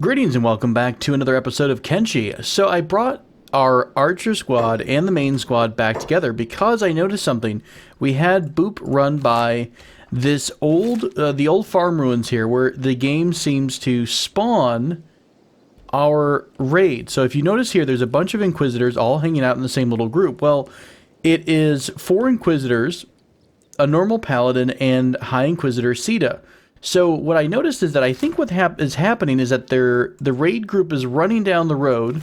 Greetings and welcome back to another episode of Kenshi. So I brought our archer squad and the main squad back together because I noticed something. We had Boop run by this the old farm ruins here where the game seems to spawn our raid. So if you notice here, there's a bunch of Inquisitors all hanging out in the same little group. Well, it is 4 Inquisitors, a normal Paladin, and High Inquisitor Sita. So what I noticed is that I think what is happening is that the raid group is running down the road,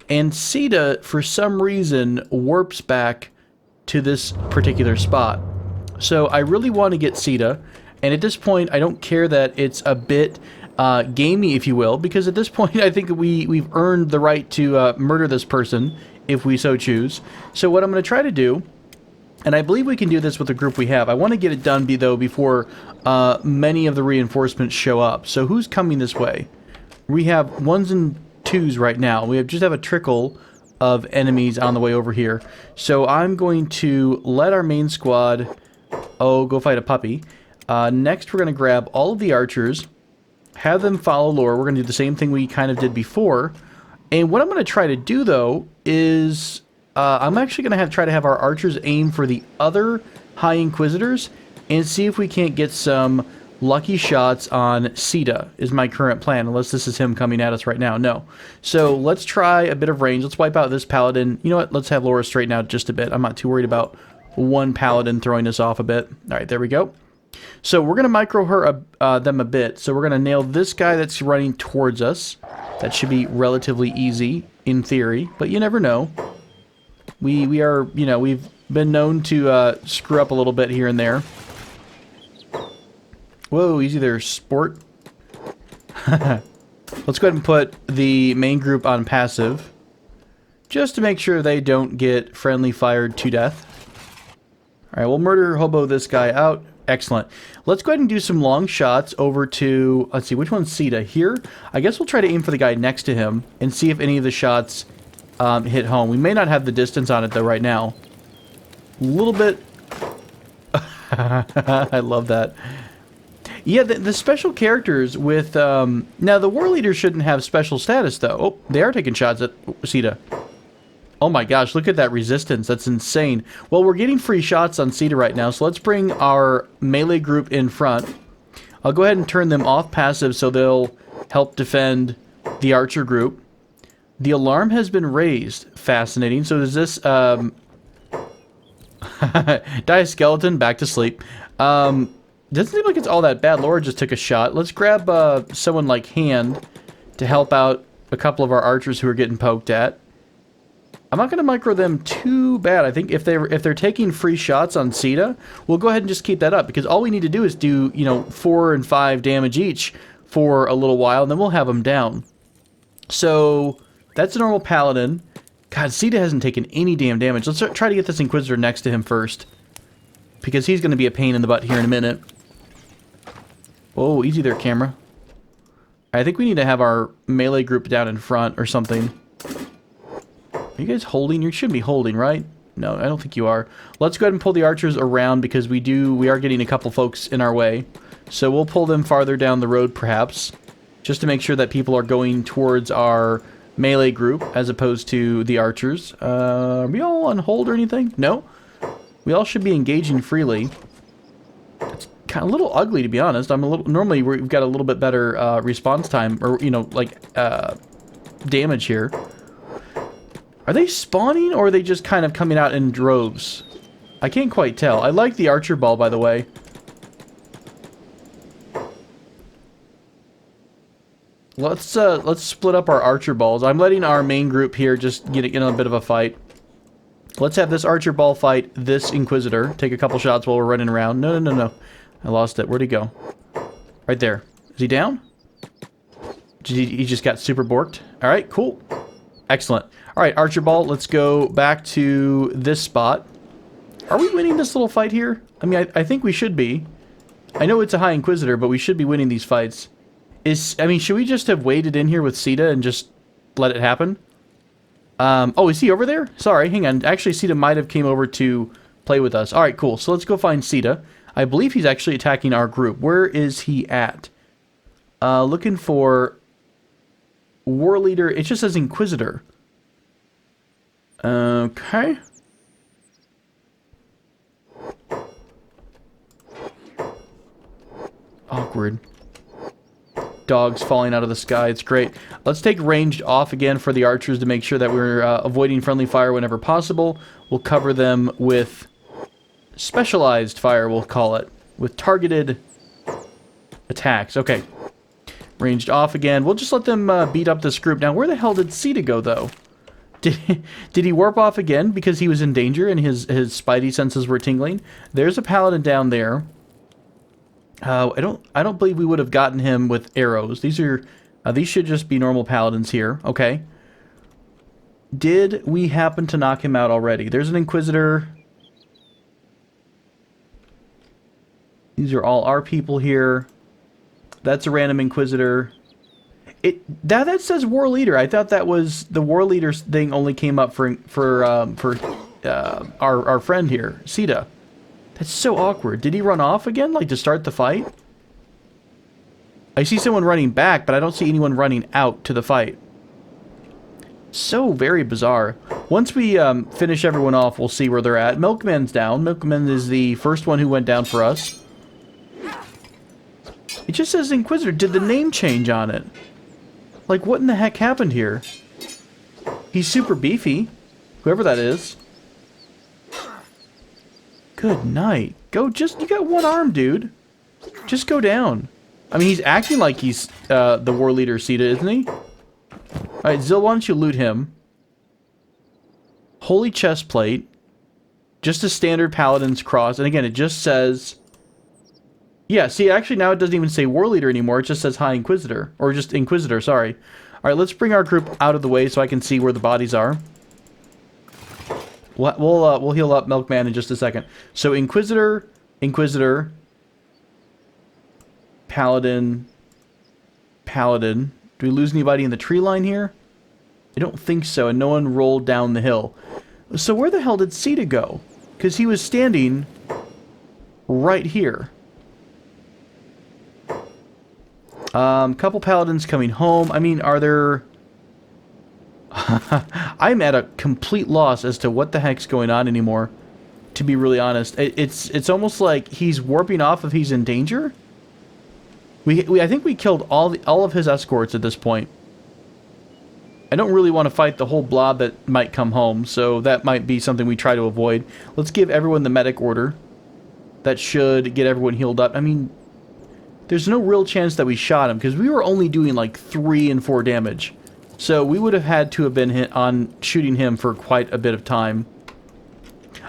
and Sita, for some reason, warps back to this particular spot. So I really want to get Sita, and at this point, I don't care that it's a bit gamey, if you will, because at this point, I think we've earned the right to murder this person, if we so choose. So what I'm going to try to do, and I believe we can do this with the group we have. I want to get it done, though, before many of the reinforcements show up. So who's coming this way? We have 1s and 2s right now. We just have a trickle of enemies on the way over here. So I'm going to let our main squad, go fight a puppy. Next, we're going to grab all of the archers, have them follow lore. We're going to do the same thing we kind of did before. And what I'm going to try to do, though, is I'm actually going to try to have our archers aim for the other High Inquisitors and see if we can't get some lucky shots on Sita, is my current plan, unless this is him coming at us right now. No. So let's try a bit of range. Let's wipe out this Paladin. You know what? Let's have Laura straighten out just a bit. I'm not too worried about one Paladin throwing us off a bit. All right, there we go. So we're going to micro them a bit. So we're going to nail this guy that's running towards us. That should be relatively easy in theory, but you never know. We are, you know, we've been known to screw up a little bit here and there. Whoa, easy there, sport. Let's go ahead and put the main group on passive, just to make sure they don't get friendly fired to death. Alright, we'll murder hobo this guy out. Excellent. Let's go ahead and do some long shots over to, let's see, which one's Sita? Here? I guess we'll try to aim for the guy next to him and see if any of the shots hit home. We may not have the distance on it, though, right now. A little bit. I love that. Yeah, the special characters with... now, the war leader shouldn't have special status, though. Oh, they are taking shots at Sita. Oh my gosh, look at that resistance. That's insane. Well, we're getting free shots on Sita right now, so let's bring our melee group in front. I'll go ahead and turn them off passive so they'll help defend the archer group. The alarm has been raised. Fascinating. So does this... die a skeleton, back to sleep. Doesn't seem like it's all that bad. Laura just took a shot. Let's grab someone like Hand to help out a couple of our archers who are getting poked at. I'm not going to micro them too bad. I think if they're taking free shots on Sita, we'll go ahead and just keep that up, because all we need to do is do, you know, 4 and 5 damage each for a little while, and then we'll have them down. So that's a normal Paladin. God, Sita hasn't taken any damn damage. Let's try to get this Inquisitor next to him first, because he's going to be a pain in the butt here in a minute. Oh, easy there, camera. I think we need to have our melee group down in front or something. Are you guys holding? You should be holding, right? No, I don't think you are. Let's go ahead and pull the archers around, because we are getting a couple folks in our way. So we'll pull them farther down the road, perhaps, just to make sure that people are going towards our melee group as opposed to the archers. Are we all on hold or anything? No? We all should be engaging freely. It's kind of a little ugly, to be honest. Normally we've got a little bit better response time, or, you know, like damage here. Are they spawning, or are they just kind of coming out in droves? I can't quite tell. I like the archer ball, by the way. Let's split up our archer balls. I'm letting our main group here just get in a bit of a fight. Let's have this archer ball fight this Inquisitor. Take a couple shots while we're running around. No. I lost it. Where'd he go? Right there. Is he down? He just got super borked. All right, cool. Excellent. All right, archer ball, let's go back to this spot. Are we winning this little fight here? I mean, I think we should be. I know it's a High Inquisitor, but we should be winning these fights. I mean, should we just have waited in here with Sita and just let it happen? Oh, is he over there? Sorry, hang on. Actually, Sita might have came over to play with us. All right, cool. So let's go find Sita. I believe he's actually attacking our group. Where is he at? Looking for war leader. It just says Inquisitor. Okay. Awkward. Dogs falling out of the sky. It's great. Let's take ranged off again for the archers to make sure that we're avoiding friendly fire whenever possible. We'll cover them with specialized fire, we'll call it, with targeted attacks. Okay. Ranged off again. We'll just let them beat up this group. Now, where the hell did Sita go, though? Did he warp off again because he was in danger and his spidey senses were tingling? There's a paladin down there. I don't believe we would have gotten him with arrows. These should just be normal paladins here. Okay. Did we happen to knock him out already? There's an Inquisitor. These are all our people here. That's a random Inquisitor. That says War Leader. I thought that was the War Leader thing only came up for our friend here, Sita. That's so awkward. Did he run off again, like to start the fight? I see someone running back, but I don't see anyone running out to the fight. So very bizarre. Once we finish everyone off, we'll see where they're at. Milkman's down. Milkman is the first one who went down for us. It just says Inquisitor. Did the name change on it? Like, what in the heck happened here? He's super beefy. Whoever that is. Good night. You got one arm, dude. Just go down. I mean, he's acting like he's the war leader, Sita, isn't he? Alright, Zil, why don't you loot him? Holy chest plate. Just a standard paladin's cross. And again, it just says... Yeah, see, actually now it doesn't even say war leader anymore. It just says High Inquisitor. Or just Inquisitor, sorry. Alright, let's bring our group out of the way so I can see where the bodies are. We'll heal up Milkman in just a second. So Inquisitor, Paladin. Do we lose anybody in the tree line here? I don't think so, and no one rolled down the hill. So where the hell did Sita go? Because he was standing right here. Couple paladins coming home. I mean, are there... I'm at a complete loss as to what the heck's going on anymore, to be really honest. It's almost like he's warping off if he's in danger. I think we killed all of his escorts at this point. I don't really want to fight the whole blob that might come home, so that might be something we try to avoid. Let's give everyone the medic order. That should get everyone healed up. I mean... There's no real chance that we shot him, because we were only doing like 3 and 4 damage. So we would have had to have been hit on shooting him for quite a bit of time.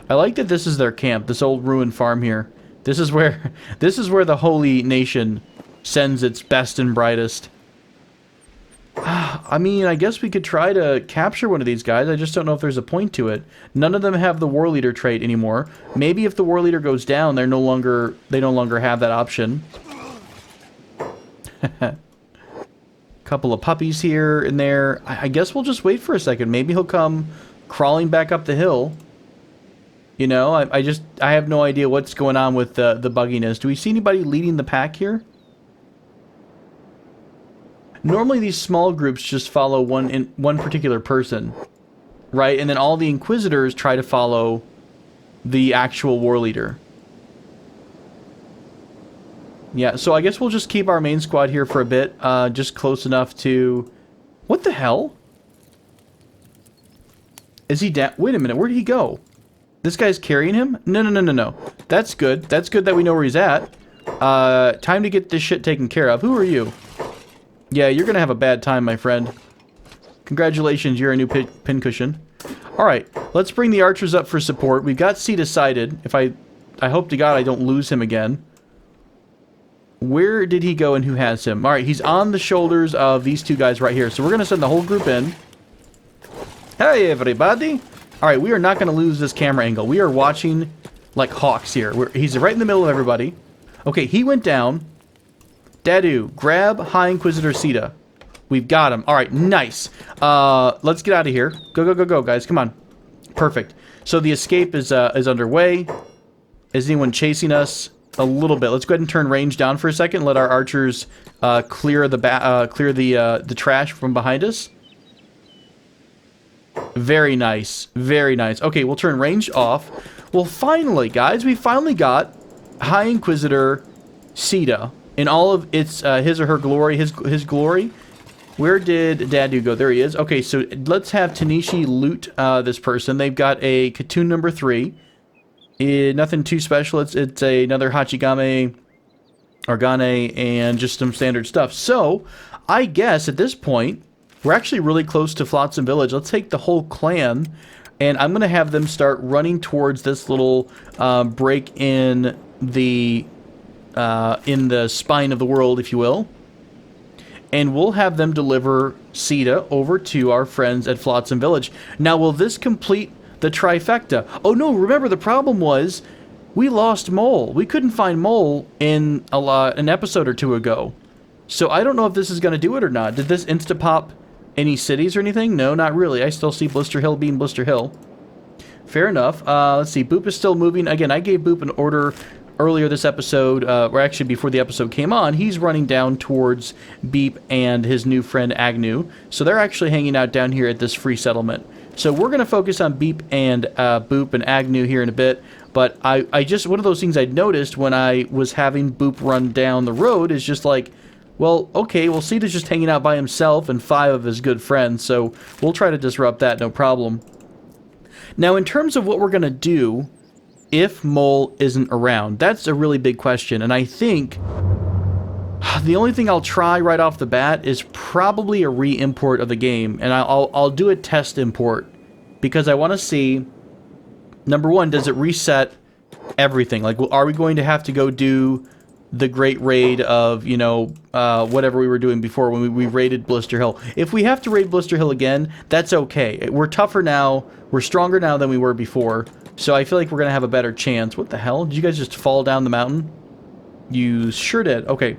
I like that this is their camp, this old ruined farm here. This is where the Holy Nation sends its best and brightest. I mean, I guess we could try to capture one of these guys. I just don't know if there's a point to it. None of them have the war leader trait anymore. Maybe if the war leader goes down, they no longer have that option. Couple of puppies here and there. I guess we'll just wait for a second. Maybe he'll come crawling back up the hill. You know, I have no idea what's going on with the bugginess. Do we see anybody leading the pack here? Normally these small groups just follow one particular person, right? And then all the Inquisitors try to follow the actual war leader. Yeah, so I guess we'll just keep our main squad here for a bit, just close enough to... What the hell? Is he down? Wait a minute, where did he go? This guy's carrying him? No. That's good. That's good that we know where he's at. Time to get this shit taken care of. Who are you? Yeah, you're gonna have a bad time, my friend. Congratulations, you're a new pincushion. Alright, let's bring the archers up for support. We've got C decided. I hope to God I don't lose him again. Where did he go and who has him? Alright, he's on the shoulders of these two guys right here. So we're going to send the whole group in. Hey, everybody. Alright, we are not going to lose this camera angle. We are watching like hawks here. He's right in the middle of everybody. Okay, he went down. Dadu, grab High Inquisitor Sita. We've got him. Alright, nice. Let's get out of here. Go, guys. Come on. Perfect. So the escape is underway. Is anyone chasing us? a little bit. Let's go ahead and turn range down for a second. Let our archers clear the trash from behind us. Very nice. Very nice. Okay, we'll turn range off. Well, finally, guys, we finally got High Inquisitor Sita in all of its his or her glory. His glory. Where did Dadu go? There he is. Okay, so let's have Tanishi loot this person. They've got a Katoon number 3. Nothing too special. It's another Hachigame, Argane, and just some standard stuff. So, I guess at this point, we're actually really close to Flotsam Village. Let's take the whole clan, and I'm going to have them start running towards this little break in the spine of the world, if you will. And we'll have them deliver Sita over to our friends at Flotsam Village. Now, will this complete the trifecta? Oh no, remember the problem was we lost Mole. We couldn't find Mole in an episode or two ago. So I don't know if this is going to do it or not. Did this insta-pop any cities or anything? No, not really. I still see Blister Hill being Blister Hill. Fair enough. Let's see. Boop is still moving. Again, I gave Boop an order earlier this episode, or actually before the episode came on. He's running down towards Beep and his new friend Agnew. So they're actually hanging out down here at this free settlement. So we're going to focus on Beep and Boop and Agnew here in a bit. But I just, one of those things I noticed when I was having Boop run down the road is just like, well, okay, well, Sita's just hanging out by himself and 5 of his good friends. So we'll try to disrupt that, no problem. Now, in terms of what we're going to do if Mole isn't around, that's a really big question. And I think the only thing I'll try right off the bat is probably a re-import of the game. And I'll do a test import because I want to see, number one, does it reset everything? Like, are we going to have to go do the great raid of, you know, whatever we were doing before when we raided Blister Hill? If we have to raid Blister Hill again, that's okay. We're tougher now. We're stronger now than we were before. So I feel like we're going to have a better chance. What the hell? Did you guys just fall down the mountain? You sure did. Okay.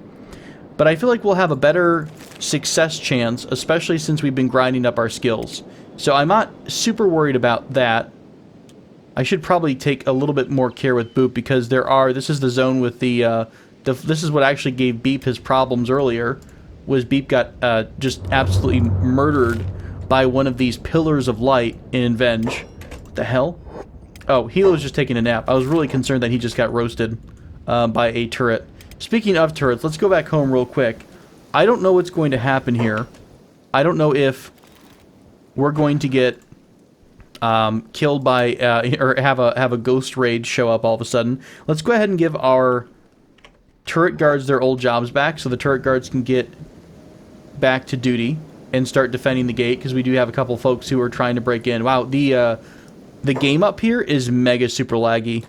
But I feel like we'll have a better success chance, especially since we've been grinding up our skills. So I'm not super worried about that. I should probably take a little bit more care with Boop because this is the zone with this is what actually gave Beep his problems earlier, was Beep got just absolutely murdered by one of these pillars of light in Venge. What the hell? Oh, Hilo's just taking a nap. I was really concerned that he just got roasted by a turret. Speaking of turrets, let's go back home real quick. I don't know what's going to happen here. I don't know if we're going to get killed by, or have a ghost raid show up all of a sudden. Let's go ahead and give our turret guards their old jobs back so the turret guards can get back to duty and start defending the gate, because we do have a couple folks who are trying to break in. Wow, the game up here is mega super laggy.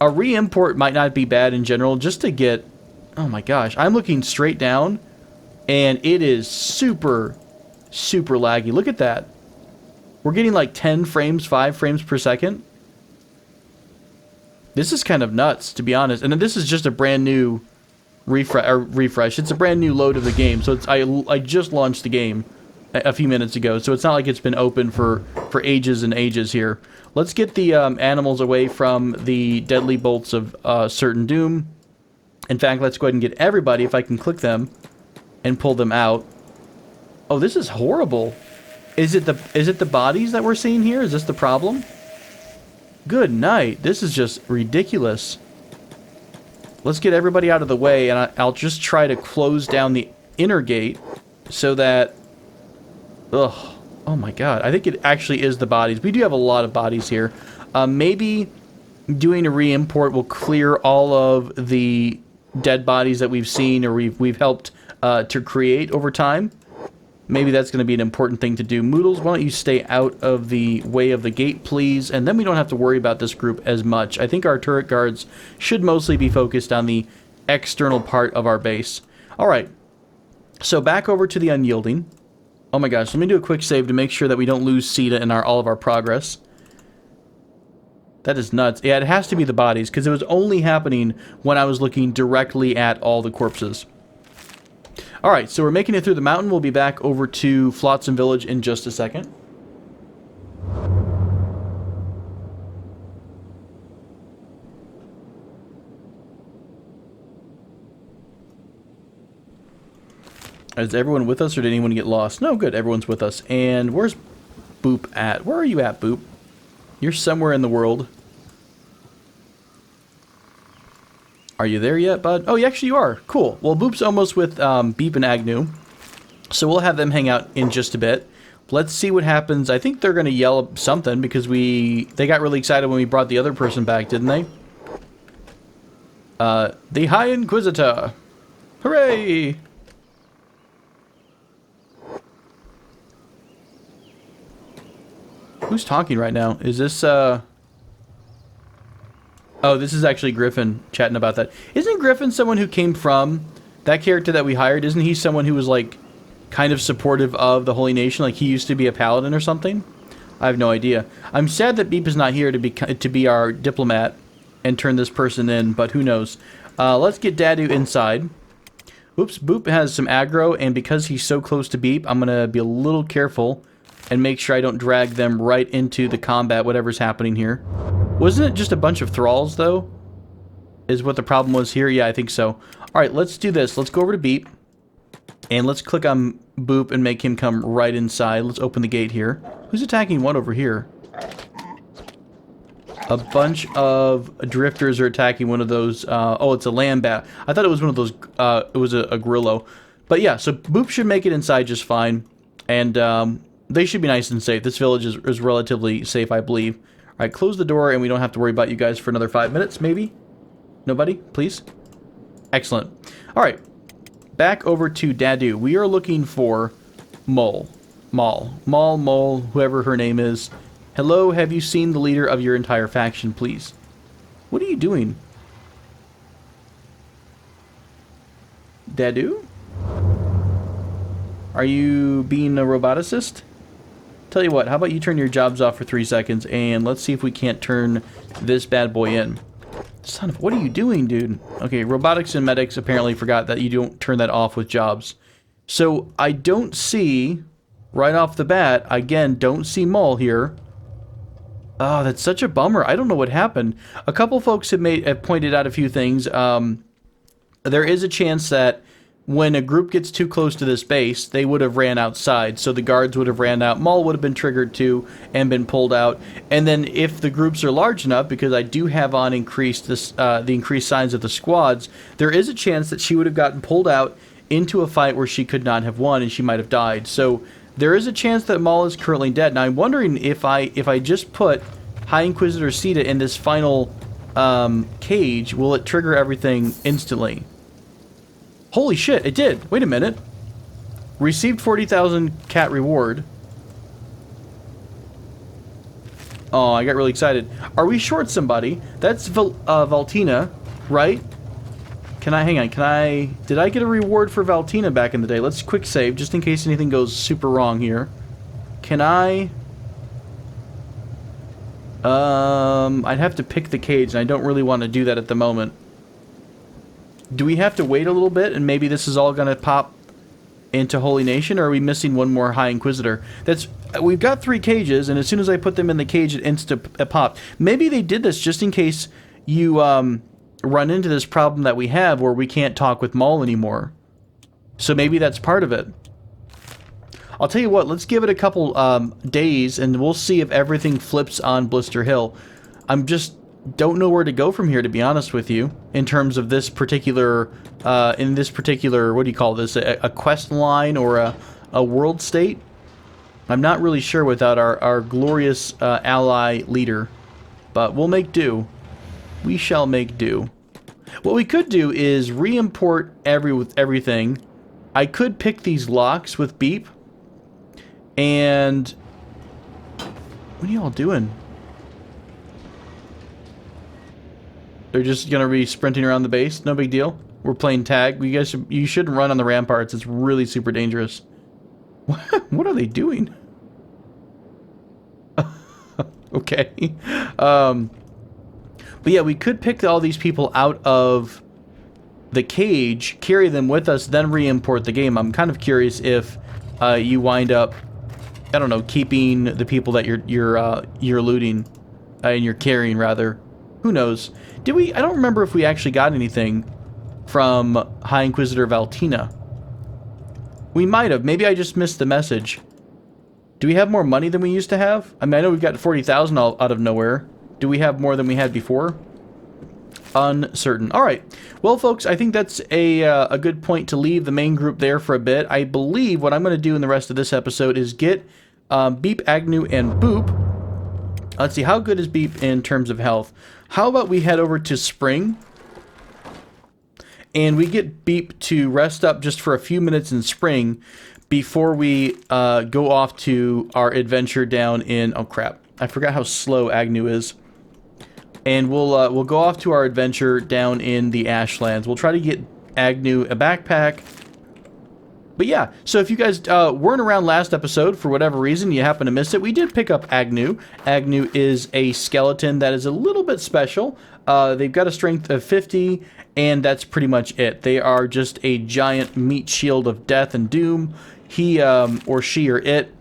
A re-import might not be bad in general, just to get... Oh my gosh, I'm looking straight down, and it is super, super laggy. Look at that. We're getting like 10 frames, 5 frames per second. This is kind of nuts, to be honest. And this is just a brand new refresh. It's a brand new load of the game. So I just launched the game a few minutes ago, so it's not like it's been open for ages and ages here. Let's get the animals away from the deadly bolts of certain doom. In fact, let's go ahead and get everybody, if I can click them, and pull them out. Oh, this is horrible. Is it the bodies that we're seeing here? Is this the problem? Good night. This is just ridiculous. Let's get everybody out of the way, and I'll just try to close down the inner gate so that... Ugh. Oh my god. I think it actually is the bodies. We do have a lot of bodies here. Maybe doing a re-import will clear all of the dead bodies that we've seen or we've helped to create over time. Maybe that's going to be an important thing to do. Moodles, why don't you stay out of the way of the gate, please? And then we don't have to worry about this group as much. I think our turret guards should mostly be focused on the external part of our base. Alright, so back over to the Unyielding. Oh my gosh, let me do a quick save to make sure that we don't lose Sita in all of our progress. That is nuts. Yeah, it has to be the bodies, because it was only happening when I was looking directly at all the corpses. Alright, so we're making it through the mountain. We'll be back over to Flotsam Village in just a second. Is everyone with us, or did anyone get lost? No, good. Everyone's with us. And where's Boop at? Where are you at, Boop? You're somewhere in the world. Are you there yet, bud? Oh, actually you are. Cool. Well, Boop's almost with Beep and Agnew. So we'll have them hang out in just a bit. Let's see what happens. I think they're going to yell something because they got really excited when we brought the other person back, didn't they? The High Inquisitor. Hooray! Who's talking right now? Is this, Oh, this is actually Griffin chatting about that. Isn't Griffin someone who came from that character that we hired? Isn't he someone who was, like, kind of supportive of the Holy Nation? Like, he used to be a paladin or something? I have no idea. I'm sad that Beep is not here to be our diplomat and turn this person in, but who knows. Let's get Dadu inside. Oops, Boop has some aggro, and because he's so close to Beep, I'm going to be a little careful and make sure I don't drag them right into the combat, whatever's happening here. Wasn't it just a bunch of thralls, though? Is what the problem was here? Yeah, I think so. Alright, let's do this. Let's go over to Beep. And let's click on Boop and make him come right inside. Let's open the gate here. Who's attacking what over here? A bunch of drifters are attacking one of those... oh, it's a land bat. I thought it was one of those... it was a grillo. But yeah, so Boop should make it inside just fine. And they should be nice and safe. This village is relatively safe, I believe. Alright, close the door and we don't have to worry about you guys for another 5 minutes, maybe? Nobody? Please? Excellent. Alright. Back over to Dadu. We are looking for Mole, whoever her name is. Hello, have you seen the leader of your entire faction, please? What are you doing? Dadu? Are you being a roboticist? Tell you what, how about you turn your jobs off for 3 seconds, and let's see if we can't turn this bad boy in. Son of, what are you doing, dude? Okay, robotics and medics apparently forgot that you don't turn that off with jobs. So, I don't see, right off the bat, again, don't see Mole here. Oh, that's such a bummer. I don't know what happened. A couple folks have pointed out a few things. There is a chance that when a group gets too close to this base, they would have ran outside. So the guards would have ran out. Maul would have been triggered too and been pulled out. And then if the groups are large enough, because I do have on the increased signs of the squads, there is a chance that she would have gotten pulled out into a fight where she could not have won and she might have died. So there is a chance that Maul is currently dead. Now I'm wondering if I just put High Inquisitor Sita in this final cage, will it trigger everything instantly? Holy shit, it did. Wait a minute. Received 40,000 cat reward. Oh, I got really excited. Are we short somebody? That's Valtina, right? Hang on, did I get a reward for Valtina back in the day? Let's quick save, just in case anything goes super wrong here. I'd have to pick the cage, and I don't really want to do that at the moment. Do we have to wait a little bit, and maybe this is all going to pop into Holy Nation, or are we missing one more High Inquisitor? We've got 3 cages, and as soon as I put them in the cage, it popped. Maybe they did this just in case you run into this problem that we have where we can't talk with Maul anymore. So maybe that's part of it. I'll tell you what, let's give it a couple days, and we'll see if everything flips on Blister Hill. Don't know where to go from here, to be honest with you, in terms of this particular, what do you call this, a quest line or a world state? I'm not really sure without our glorious ally leader, but we'll make do. We shall make do. What we could do is re-import everything. I could pick these locks with Beep, and what are y'all doing? They're just gonna be sprinting around the base. No big deal. We're playing tag. You shouldn't run on the ramparts. It's really super dangerous. What are they doing? Okay. But yeah, we could pick all these people out of the cage, carry them with us, then re-import the game. I'm kind of curious if you wind up, I don't know, keeping the people that you're looting and you're carrying, rather. Who knows? I don't remember if we actually got anything from High Inquisitor Valtina. We might have. Maybe I just missed the message. Do we have more money than we used to have? I mean, I know we've got 40,000 out of nowhere. Do we have more than we had before? Uncertain. All right. Well, folks, I think that's a good point to leave the main group there for a bit. I believe what I'm going to do in the rest of this episode is get Beep, Agnew, and Boop. Let's see. How good is Beep in terms of health? How about we head over to Spring? And we get Beep to rest up just for a few minutes in Spring before we go off to our adventure down in... Oh, crap. I forgot how slow Agnew is. And we'll go off to our adventure down in the Ashlands. We'll try to get Agnew a backpack. But yeah, so if you guys weren't around last episode, for whatever reason, you happen to miss it, we did pick up Agnew. Agnew is a skeleton that is a little bit special. They've got a strength of 50, and that's pretty much it. They are just a giant meat shield of death and doom. He, or she, or it,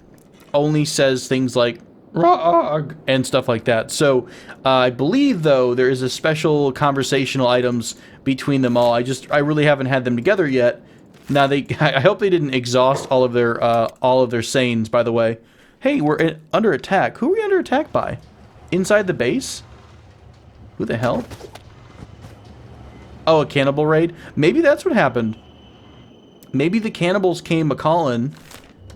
only says things like, "Rog," and stuff like that. So, I believe, though, there is a special conversational items between them all. I really haven't had them together yet. Now, I hope they didn't exhaust all of their sayings, by the way. Hey, we're under attack. Who are we under attack by? Inside the base? Who the hell? Oh, a cannibal raid? Maybe that's what happened. Maybe the cannibals came a-calling,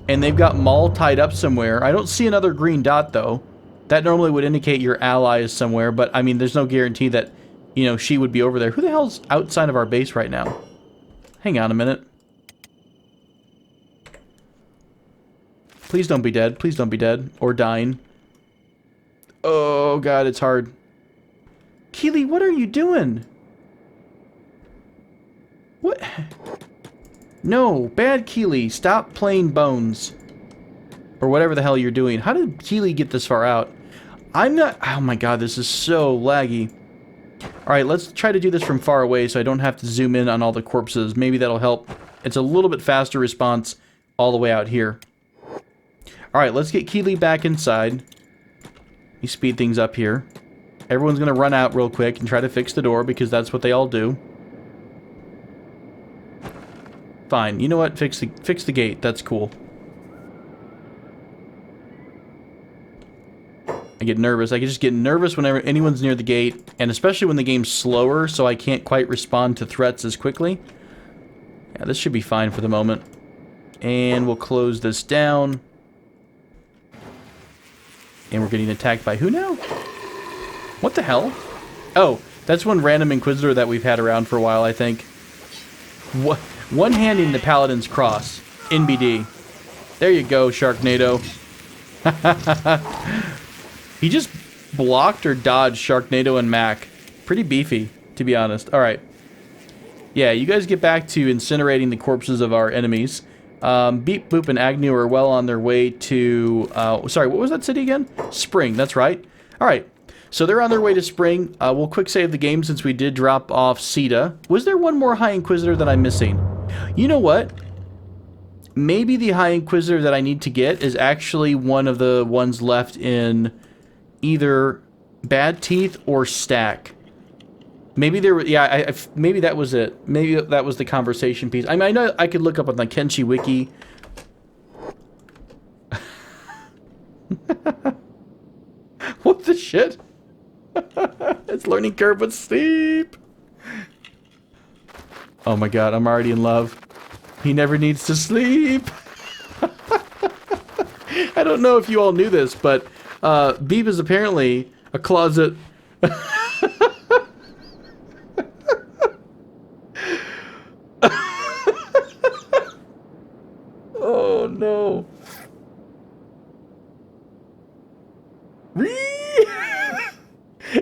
and they've got Maul tied up somewhere. I don't see another green dot, though. That normally would indicate your ally is somewhere, but, I mean, there's no guarantee that, you know, she would be over there. Who the hell's outside of our base right now? Hang on a minute. Please don't be dead. Please don't be dead. Or dying. Oh, God, it's hard. Keely, what are you doing? What? No, bad Keely. Stop playing bones. Or whatever the hell you're doing. How did Keely get this far out? I'm not... Oh my god, this is so laggy. Alright, let's try to do this from far away so I don't have to zoom in on all the corpses. Maybe that'll help. It's a little bit faster response all the way out here. Alright, let's get Keely back inside. Let me speed things up here. Everyone's going to run out real quick and try to fix the door because that's what they all do. Fine. You know what? Fix the gate. That's cool. I get nervous. I can just get nervous whenever anyone's near the gate, and especially when the game's slower, so I can't quite respond to threats as quickly. Yeah, this should be fine for the moment. And we'll close this down. And we're getting attacked by who now? What the hell? Oh, that's one random Inquisitor that we've had around for a while, I think. What? One-handing the Paladin's Cross. NBD. There you go, Sharknado. He just blocked or dodged Sharknado and Mac. Pretty beefy, to be honest. Alright. Yeah, you guys get back to incinerating the corpses of our enemies. Beep, Boop, and Agnew are well on their way to... sorry, what was that city again? Spring, that's right. Alright, so they're on their way to Spring. We'll quick save the game since we did drop off Sita. Was there one more High Inquisitor that I'm missing? You know what? Maybe the High Inquisitor that I need to get is actually one of the ones left in either Bad Teeth or Stack. Maybe there were, yeah, maybe that was it. Maybe that was the conversation piece. I mean, I know I could look up on the Kenshi wiki. What the shit? It's learning curve with steep. Oh my god, I'm already in love. He never needs to sleep. I don't know if you all knew this, but Beep is apparently a closet... Oh no.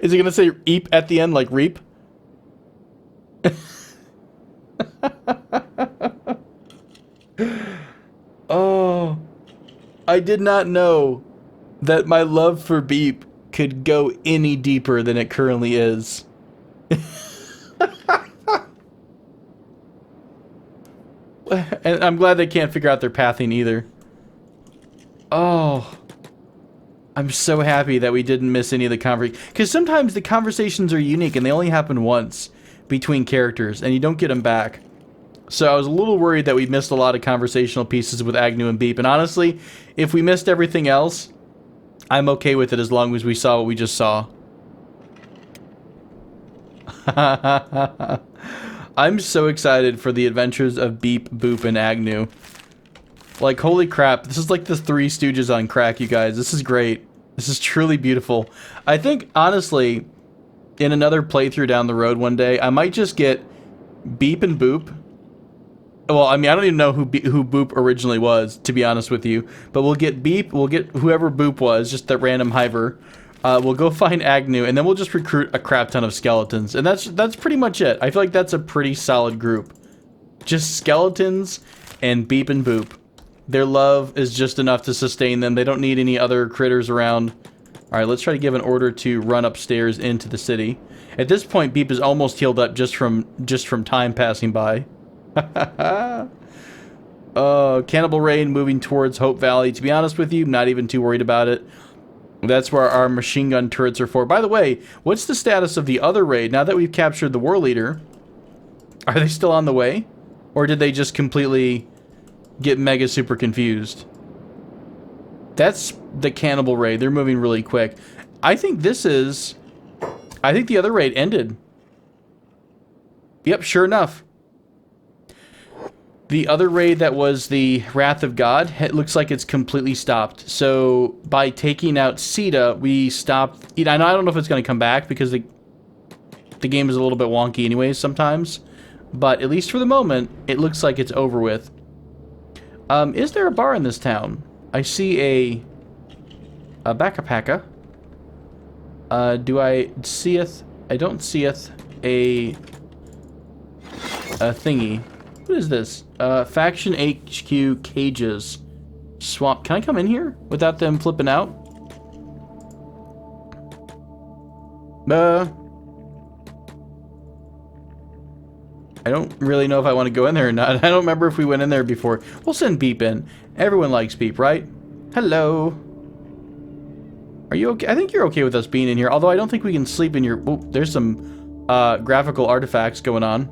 Is he gonna say eep at the end like reap? Oh, I did not know that my love for Beep could go any deeper than it currently is. And I'm glad they can't figure out their pathing either. Oh, I'm so happy that we didn't miss any of the conversation. Because sometimes the conversations are unique and they only happen once between characters and you don't get them back. So I was a little worried that we missed a lot of conversational pieces with Agnew and Beep. And honestly, if we missed everything else, I'm okay with it as long as we saw what we just saw. I'm so excited for the adventures of Beep, Boop, and Agnew. Like, holy crap, this is like the Three Stooges on crack, you guys. This is great. This is truly beautiful. I think, honestly, in another playthrough down the road one day, I might just get Beep and Boop. Well, I mean, I don't even know who Boop originally was, to be honest with you. But we'll get Beep, we'll get whoever Boop was, just that random hiver. We'll go find Agnew, and then we'll just recruit a crap ton of skeletons. And that's pretty much it. I feel like that's a pretty solid group. Just skeletons and Beep and Boop. Their love is just enough to sustain them. They don't need any other critters around. Alright, let's try to give an order to run upstairs into the city. At this point, Beep is almost healed up just from time passing by. Cannibal Rain moving towards Hope Valley. To be honest with you, not even too worried about it. That's where our machine gun turrets are for. By the way, what's the status of the other raid? Now that we've captured the war leader, are they still on the way? Or did they just completely get mega super confused? That's the cannibal raid. They're moving really quick. I think the other raid ended. Yep, sure enough. The other raid that was the Wrath of God, it looks like it's completely stopped. So by taking out Sita, we stopped. I don't know if it's going to come back because the game is a little bit wonky anyways sometimes. But at least for the moment, it looks like it's over with. Is there a bar in this town? I see a Bacapaka. Do I seeth? I don't seeth a thingy. What is this? Faction HQ cages. Swamp. Can I come in here without them flipping out? I don't really know if I want to go in there or not. I don't remember if we went in there before. We'll send Beep in. Everyone likes Beep, right? Hello. Are you okay? I think you're okay with us being in here. Although I don't think we can sleep in your... Oh, there's some graphical artifacts going on.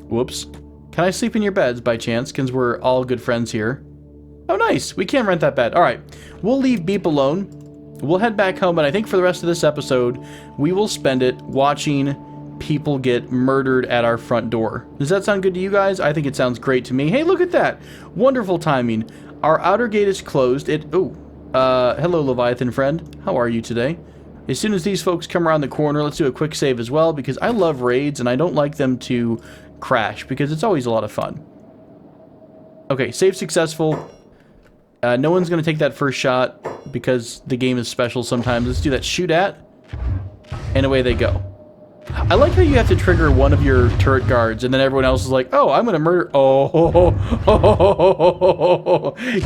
Whoops. Can I sleep in your beds by chance? Because we're all good friends here. Oh, nice. We can rent that bed. All right. We'll leave Beep alone. We'll head back home. And I think for the rest of this episode, we will spend it watching people get murdered at our front door. Does that sound good to you guys? I think it sounds great to me. Hey, look at that. Wonderful timing. Our outer gate is closed. Hello, Leviathan friend. How are you today? As soon as these folks come around the corner, let's do a quick save as well, because I love raids and I don't like them to crash because it's always a lot of fun. Okay, save successful. No one's going to take that first shot because the game is special sometimes. Let's do that shoot at, and away they go. I like how you have to trigger one of your turret guards and then everyone else is like, oh, I'm going to murder. Oh,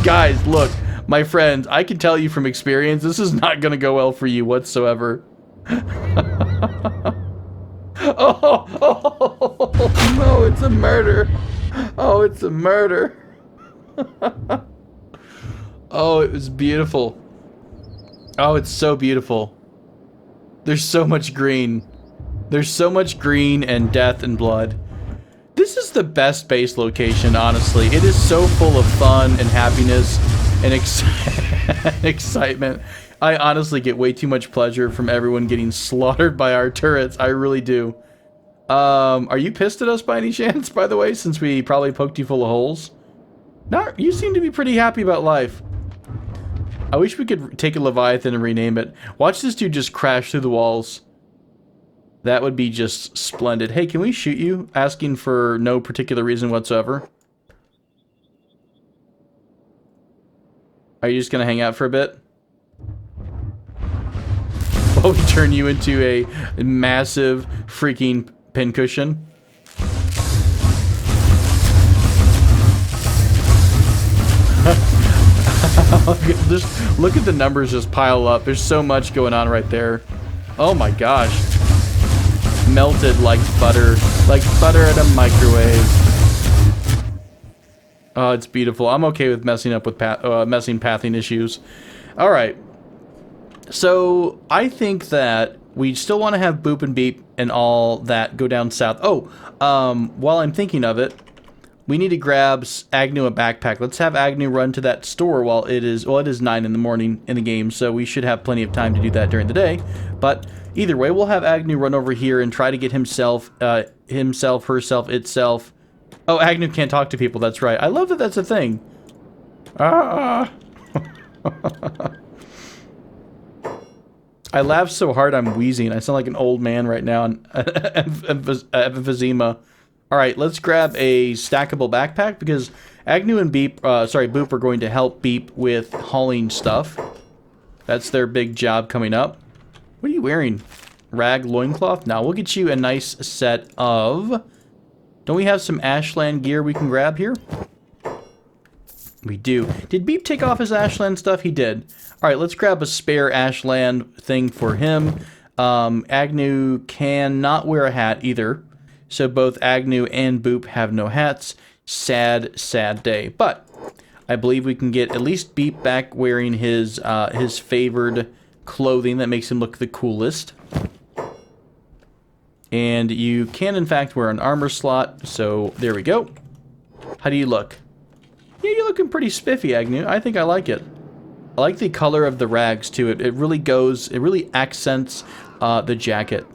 guys, look, my friends, I can tell you from experience, this is not going to go well for you whatsoever. Oh, no, it's a murder. Oh, it's a murder. Oh, it was beautiful. Oh, it's so beautiful. There's so much green. There's so much green and death and blood. This is the best base location, honestly. It is so full of fun and happiness and excitement. I honestly get way too much pleasure from everyone getting slaughtered by our turrets. I really do. Are you pissed at us by any chance, by the way, since we probably poked you full of holes? No, you seem to be pretty happy about life. I wish we could take a Leviathan and rename it. Watch this dude just crash through the walls. That would be just splendid. Hey, can we shoot you? Asking for no particular reason whatsoever. Are you just going to hang out for a bit? While we turn you into a massive freaking pincushion? Just look at the numbers just pile up. There's so much going on right there. Oh my gosh. Melted like butter at a microwave. Oh, it's beautiful. I'm okay with messing up with pathing issues. All right. So I think that we still want to have Boop and Beep and all that go down south. Oh, while I'm thinking of it, We need to grab Agnew a backpack. Let's have Agnew run to that store while it is, well, it is 9 in the morning in the game, so we should have plenty of time to do that during the day. But either way, we'll have Agnew run over here and try to get himself, herself, itself. Oh, Agnew can't talk to people, that's right. I love that that's a thing. Ah! I laugh so hard I'm wheezing. I sound like an old man right now and emphysema. Alright, let's grab a stackable backpack because Agnew and Boop are going to help Beep with hauling stuff. That's their big job coming up. What are you wearing? Rag loincloth? Now we'll get you a nice set of... Don't we have some Ashland gear we can grab here? We do. Did Beep take off his Ashland stuff? He did. Alright, let's grab a spare Ashland thing for him. Agnew cannot wear a hat either. So both Agnew and Boop have no hats. Sad, sad day. But I believe we can get at least Beep back wearing his favored clothing that makes him look the coolest. And you can, in fact, wear an armor slot. So there we go. How do you look? Yeah, you're looking pretty spiffy, Agnew. I think I like it. I like the color of the rags, too. It really goes, it really accents the jacket.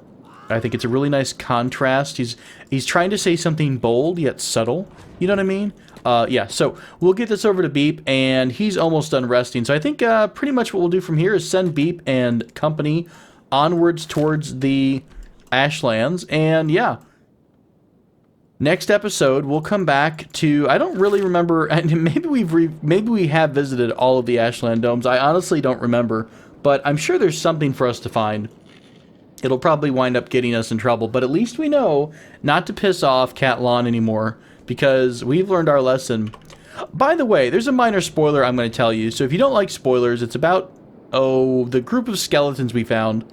I think it's a really nice contrast. He's trying to say something bold, yet subtle. You know what I mean? Yeah, so we'll get this over to Beep, and he's almost done resting. So I think pretty much what we'll do from here is send Beep and company onwards towards the Ashlands. And yeah, next episode, we'll come back to, I don't really remember, and maybe we have visited all of the Ashland domes. I honestly don't remember, but I'm sure there's something for us to find. It'll probably wind up getting us in trouble, but at least we know not to piss off Cat Lon anymore, because we've learned our lesson. By the way, there's a minor spoiler I'm going to tell you, so if you don't like spoilers, it's about, the group of skeletons we found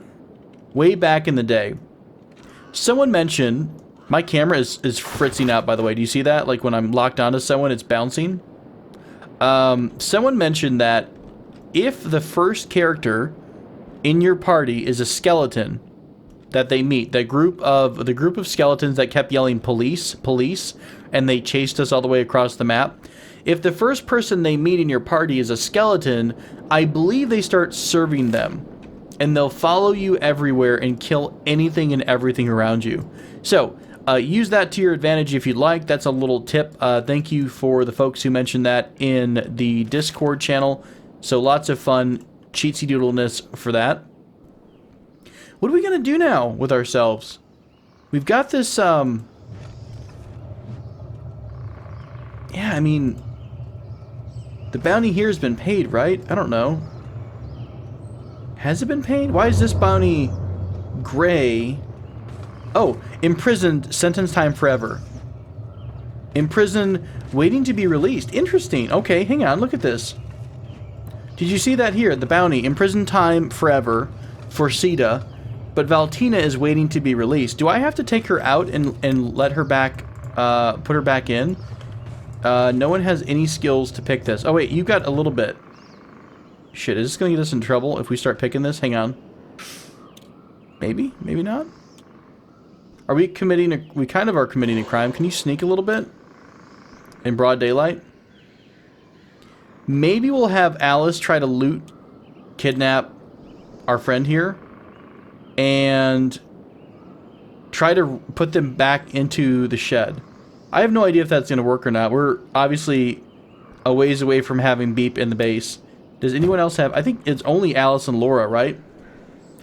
way back in the day. Someone mentioned, my camera is fritzing out, by the way. Do you see that? Like when I'm locked onto someone, it's bouncing. Someone mentioned that if the first character in your party is a skeleton that they meet, the group of skeletons that kept yelling police, police, and they chased us all the way across the map. If the first person they meet in your party is a skeleton, I believe they start serving them. And they'll follow you everywhere and kill anything and everything around you. So, use that to your advantage if you'd like. That's a little tip. Thank you for the folks who mentioned that in the Discord channel. So lots of fun cheatsy doodleness for that. What are we going to do now with ourselves? We've got this, yeah, I mean, the bounty here has been paid, right? I don't know. Has it been paid? Why is this bounty gray? Oh, imprisoned, sentence time forever. Imprisoned, waiting to be released. Interesting. Okay, hang on, look at this. Did you see that here? The bounty, imprisoned time forever for Sita, but Valtina is waiting to be released. Do I have to take her out and let her back, put her back in? No one has any skills to pick this. Oh wait, you got a little bit. Shit, is this gonna get us in trouble if we start picking this? Hang on. Maybe, maybe not. Are we committing a... We kind of are committing a crime. Can you sneak a little bit? In broad daylight? Maybe we'll have Alice try to loot, kidnap our friend here, and try to put them back into the shed. I have no idea if that's going to work or not. We're obviously a ways away from having Beep in the base. Does anyone else have... I think it's only Alice and Laura, right?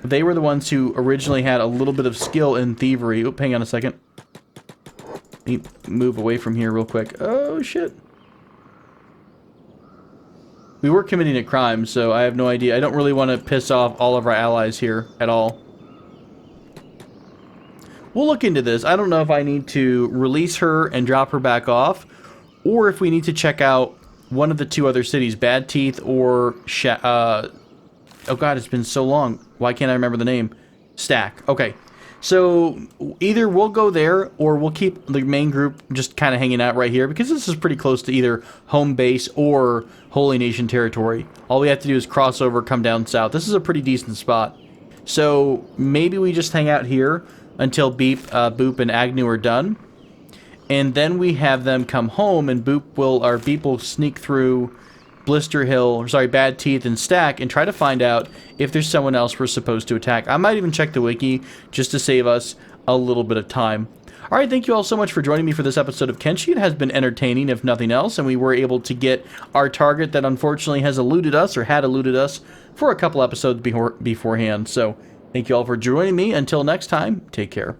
They were the ones who originally had a little bit of skill in thievery. Oop, hang on a second. Let me move away from here real quick. Oh, shit. We were committing a crime, so I have no idea. I don't really want to piss off all of our allies here at all. We'll look into this. I don't know if I need to release her and drop her back off, or if we need to check out one of the two other cities, Bad Teeth or... oh god, it's been so long. Why can't I remember the name? Stack. Okay. So, either we'll go there, or we'll keep the main group just kind of hanging out right here, because this is pretty close to either home base or Holy Nation territory. All we have to do is cross over, come down south. This is a pretty decent spot. So, maybe we just hang out here until Beep, Boop, and Agnew are done. and then we have them come home, and Beep will sneak through Bad Teeth and Stack and try to find out if there's someone else we're supposed to attack. I might even check the wiki just to save us a little bit of time. Alright, thank you all so much for joining me for this episode of Kenshi. It has been entertaining, if nothing else, and we were able to get our target that unfortunately has eluded us, or had eluded us, for a couple episodes beforehand. So, thank you all for joining me. Until next time, take care.